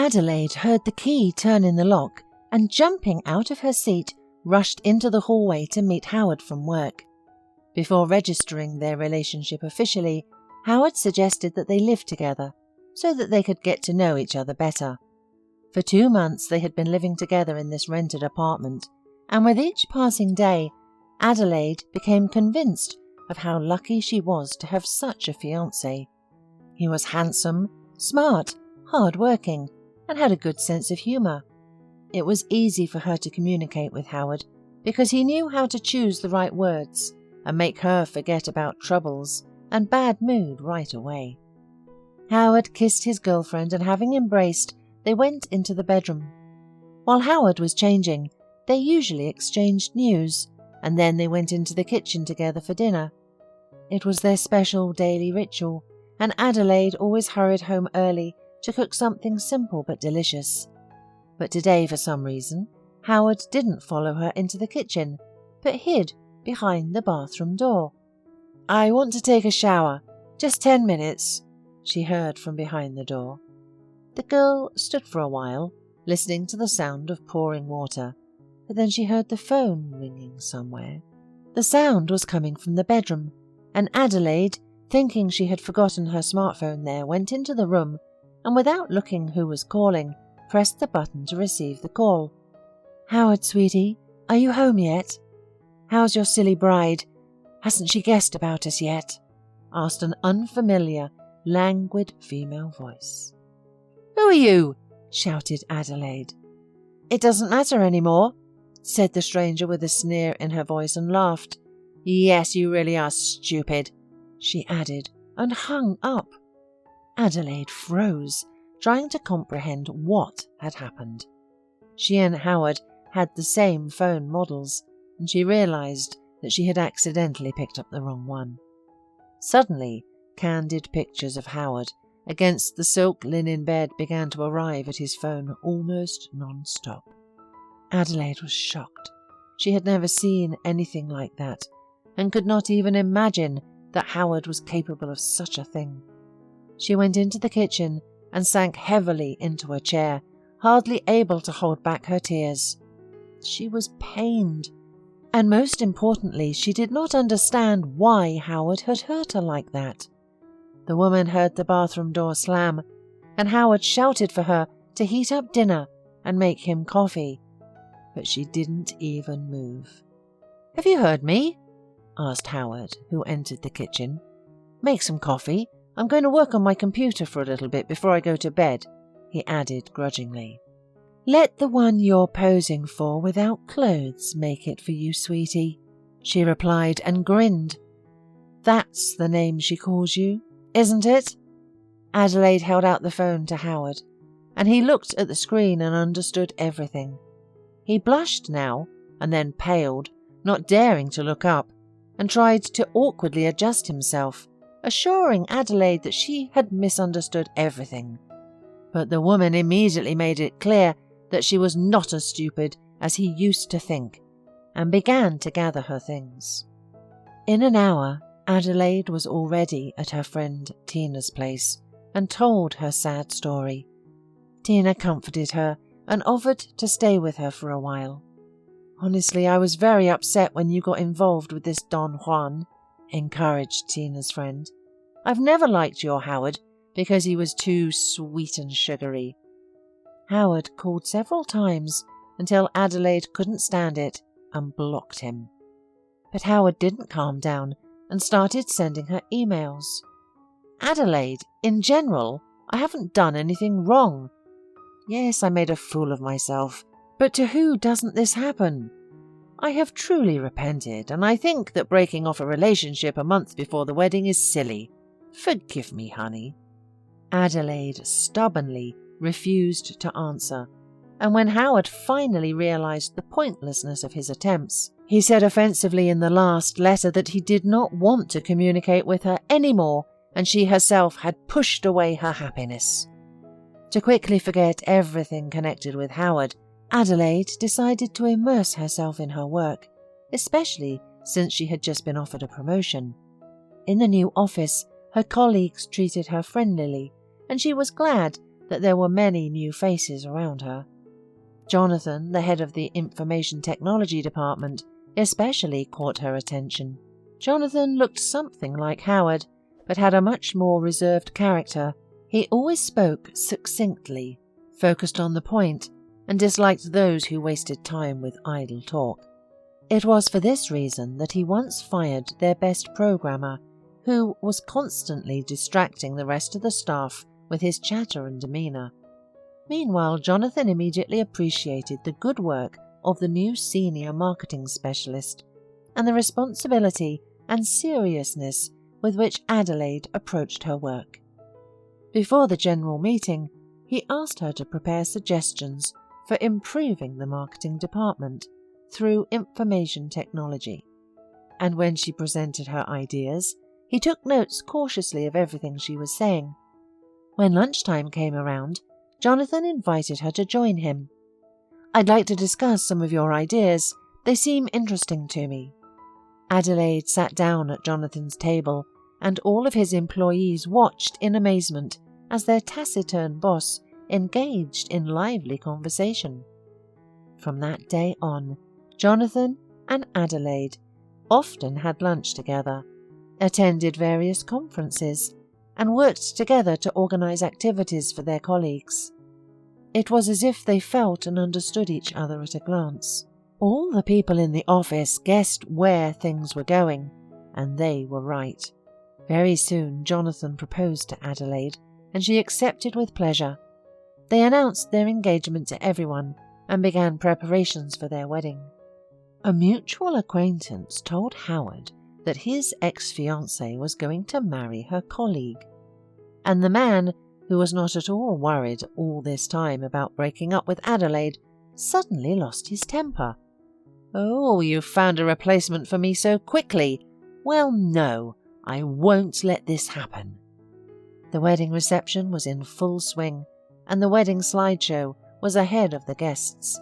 Adelaide heard the key turn in the lock and, jumping out of her seat, rushed into the hallway to meet Howard from work. Before registering their relationship officially, Howard suggested that they live together so that they could get to know each other better. For 2 months they had been living together in this rented apartment, and with each passing day, Adelaide became convinced of how lucky she was to have such a fiancé. He was handsome, smart, hard-working, and had a good sense of humour. It was easy for her to communicate with Howard because he knew how to choose the right words and make her forget about troubles and bad mood right away. Howard kissed his girlfriend, and having embraced, they went into the bedroom. While Howard was changing, they usually exchanged news, and then they went into the kitchen together for dinner. It was their special daily ritual, and Adelaide always hurried home early to cook something simple but delicious. But today, for some reason, Howard didn't follow her into the kitchen, but hid behind the bathroom door. "I want to take a shower. Just 10 minutes," she heard from behind the door. The girl stood for a while, listening to the sound of pouring water, but then she heard the phone ringing somewhere. The sound was coming from the bedroom, and Adelaide, thinking she had forgotten her smartphone there, went into the room and, without looking who was calling, pressed the button to receive the call. "Howard, sweetie, are you home yet? How's your silly bride? Hasn't she guessed about us yet?" asked an unfamiliar, languid female voice. "Who are you?" shouted Adelaide. "It doesn't matter anymore," said the stranger with a sneer in her voice, and laughed. "Yes, you really are stupid," she added, and hung up. Adelaide froze, trying to comprehend what had happened. She and Howard had the same phone models, and she realized that she had accidentally picked up the wrong one. Suddenly, candid pictures of Howard against the silk linen bed began to arrive at his phone almost non-stop. Adelaide was shocked. She had never seen anything like that, and could not even imagine that Howard was capable of such a thing. She went into the kitchen and sank heavily into a chair, hardly able to hold back her tears. She was pained, and most importantly, she did not understand why Howard had hurt her like that. The woman heard the bathroom door slam, and Howard shouted for her to heat up dinner and make him coffee, but she didn't even move. "Have you heard me?" asked Howard, who entered the kitchen. "Make some coffee. I'm going to work on my computer for a little bit before I go to bed," he added grudgingly. "Let the one you're posing for without clothes make it for you, sweetie," she replied and grinned. "That's the name she calls you, isn't it?" Adelaide held out the phone to Howard, and he looked at the screen and understood everything. He blushed now and then paled, not daring to look up, and tried to awkwardly adjust himself, assuring Adelaide that she had misunderstood everything. But the woman immediately made it clear that she was not as stupid as he used to think, and began to gather her things. In an hour, Adelaide was already at her friend Tina's place and told her sad story. Tina comforted her and offered to stay with her for a while. "Honestly, I was very upset when you got involved with this Don Juan," encouraged Tina's friend. "I've never liked your Howard because he was too sweet and sugary." Howard called several times until Adelaide couldn't stand it and blocked him. But Howard didn't calm down and started sending her emails. "Adelaide, in general, I haven't done anything wrong. Yes, I made a fool of myself, but to who doesn't this happen? I have truly repented, and I think that breaking off a relationship a month before the wedding is silly. Forgive me, honey." Adelaide stubbornly refused to answer, and when Howard finally realized the pointlessness of his attempts, he said offensively in the last letter that he did not want to communicate with her anymore, and she herself had pushed away her happiness. To quickly forget everything connected with Howard, Adelaide decided to immerse herself in her work, especially since she had just been offered a promotion. In the new office, her colleagues treated her friendlily, and she was glad that there were many new faces around her. Jonathan, the head of the information technology department, especially caught her attention. Jonathan looked something like Howard, but had a much more reserved character. He always spoke succinctly, focused on the point, and disliked those who wasted time with idle talk. It was for this reason that he once fired their best programmer, who was constantly distracting the rest of the staff with his chatter and demeanour. Meanwhile, Jonathan immediately appreciated the good work of the new senior marketing specialist and the responsibility and seriousness with which Adelaide approached her work. Before the general meeting, he asked her to prepare suggestions for improving the marketing department through information technology. And when she presented her ideas, he took notes cautiously of everything she was saying. When lunchtime came around, Jonathan invited her to join him. "I'd like to discuss some of your ideas. They seem interesting to me." Adelaide sat down at Jonathan's table, and all of his employees watched in amazement as their taciturn boss engaged in lively conversation. From that day on, Jonathan and Adelaide often had lunch together, attended various conferences, and worked together to organize activities for their colleagues. It was as if they felt and understood each other at a glance. All the people in the office guessed where things were going, and they were right. Very soon Jonathan proposed to Adelaide, and she accepted with pleasure. They announced their engagement to everyone and began preparations for their wedding. A mutual acquaintance told Howard that his ex-fiancée was going to marry her colleague, and the man, who was not at all worried all this time about breaking up with Adelaide, suddenly lost his temper. "Oh, you found a replacement for me so quickly. Well, no, I won't let this happen." The wedding reception was in full swing, and the wedding slideshow was ahead of the guests.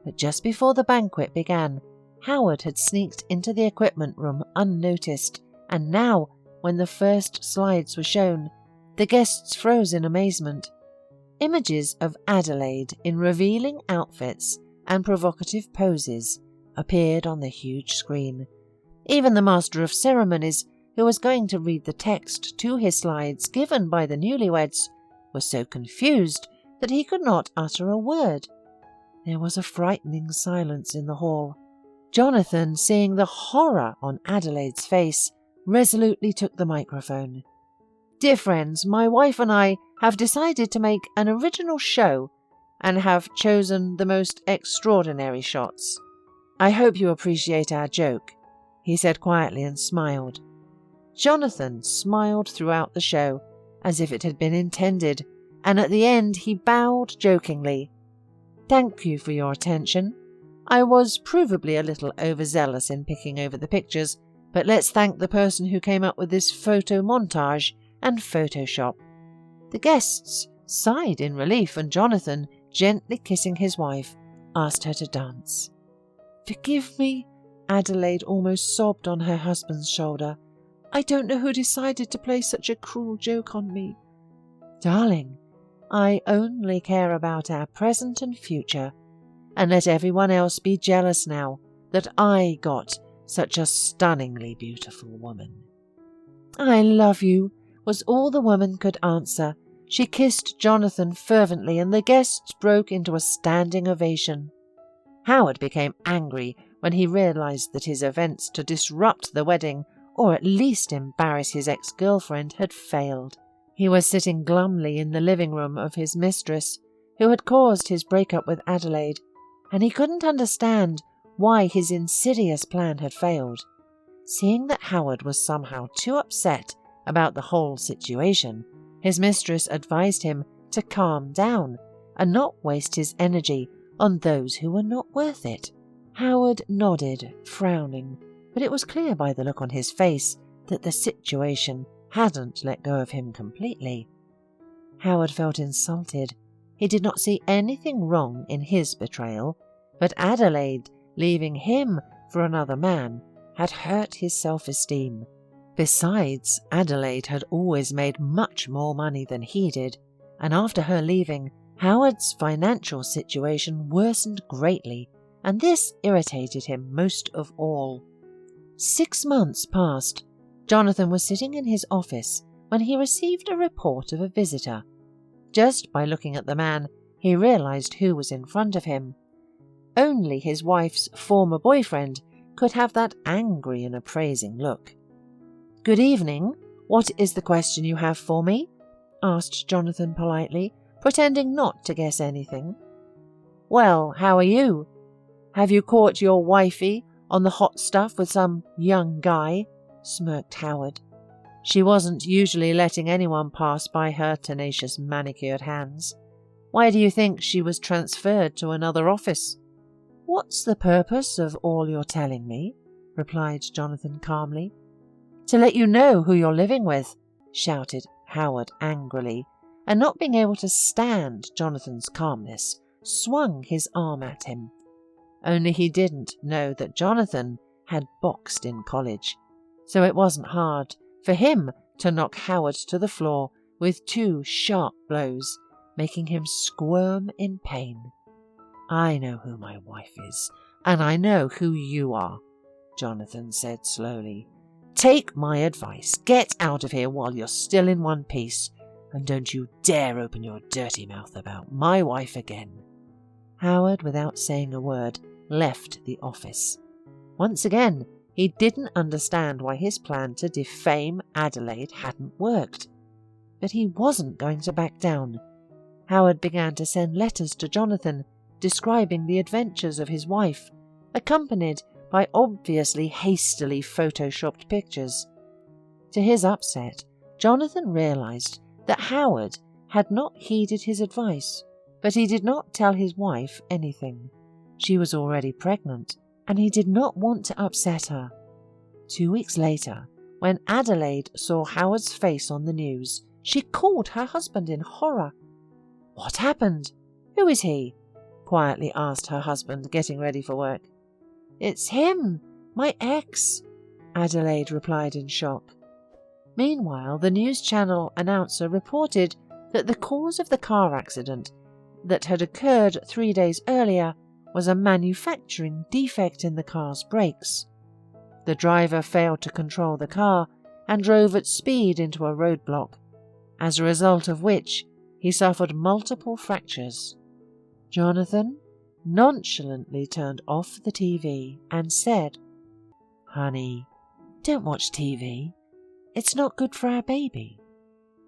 But just before the banquet began, Howard had sneaked into the equipment room unnoticed, and now, when the first slides were shown, the guests froze in amazement. Images of Adelaide in revealing outfits and provocative poses appeared on the huge screen. Even the master of ceremonies, who was going to read the text to his slides given by the newlyweds, was so confused that he could not utter a word. There was a frightening silence in the hall. Jonathan, seeing the horror on Adelaide's face, resolutely took the microphone. "Dear friends, my wife and I have decided to make an original show and have chosen the most extraordinary shots. I hope you appreciate our joke," he said quietly and smiled. Jonathan smiled throughout the show, as if it had been intended, and at the end he bowed jokingly. "Thank you for your attention. I was provably a little overzealous in picking over the pictures, but let's thank the person who came up with this photo montage and Photoshop." The guests sighed in relief, and Jonathan, gently kissing his wife, asked her to dance. "Forgive me," Adelaide almost sobbed on her husband's shoulder. "I don't know who decided to play such a cruel joke on me." "Darling, I only care about our present and future, and let everyone else be jealous now that I got such a stunningly beautiful woman." "I love you," was all the woman could answer. She kissed Jonathan fervently, and the guests broke into a standing ovation. Howard became angry when he realized that his events to disrupt the wedding, or at least embarrass his ex-girlfriend, had failed. He was sitting glumly in the living room of his mistress, who had caused his breakup with Adelaide, and he couldn't understand why his insidious plan had failed. Seeing that Howard was somehow too upset about the whole situation, his mistress advised him to calm down and not waste his energy on those who were not worth it. Howard nodded, frowning, but it was clear by the look on his face that the situation hadn't let go of him completely. Howard felt insulted. He did not see anything wrong in his betrayal, but Adelaide leaving him for another man had hurt his self-esteem. Besides, Adelaide had always made much more money than he did, and after her leaving, Howard's financial situation worsened greatly, and this irritated him most of all. 6 months passed. Jonathan was sitting in his office when he received a report of a visitor. Just by looking at the man, he realized who was in front of him. Only his wife's former boyfriend could have that angry and appraising look. "Good evening. What is the question you have for me?" asked Jonathan politely, pretending not to guess anything. "Well, how are you? Have you caught your wifey on the hot stuff with some young guy?" smirked Howard. She wasn't usually letting anyone pass by her tenacious manicured hands. "Why do you think she was transferred to another office?" "What's the purpose of all you're telling me?" replied Jonathan calmly. "To let you know who you're living with," shouted Howard angrily, and not being able to stand Jonathan's calmness, swung his arm at him. Only he didn't know that Jonathan had boxed in college, so it wasn't hard for him to knock Howard to the floor with 2 sharp blows, making him squirm in pain. "I know who my wife is, and I know who you are," Jonathan said slowly. "Take my advice. Get out of here while you're still in one piece, and don't you dare open your dirty mouth about my wife again." Howard, without saying a word, left the office. Once again, he didn't understand why his plan to defame Adelaide hadn't worked. But he wasn't going to back down. Howard began to send letters to Jonathan, describing the adventures of his wife, accompanied by obviously hastily photoshopped pictures. To his upset, Jonathan realized that Howard had not heeded his advice, but he did not tell his wife anything. She was already pregnant, and he did not want to upset her. 2 weeks later, when Adelaide saw Howard's face on the news, she called her husband in horror. "What happened? Who is he?" quietly asked her husband, getting ready for work. "It's him, my ex," Adelaide replied in shock. Meanwhile, the news channel announcer reported that the cause of the car accident that had occurred 3 days earlier was a manufacturing defect in the car's brakes. The driver failed to control the car and drove at speed into a roadblock, as a result of which he suffered multiple fractures. Jonathan nonchalantly turned off the TV and said, "Honey, don't watch TV. It's not good for our baby."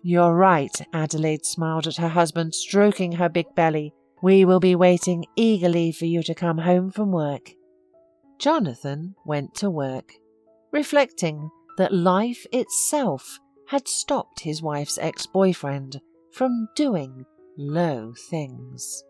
"You're right," Adelaide smiled at her husband, stroking her big belly. "We will be waiting eagerly for you to come home from work." Jonathan went to work, reflecting that life itself had stopped his wife's ex-boyfriend from doing low things.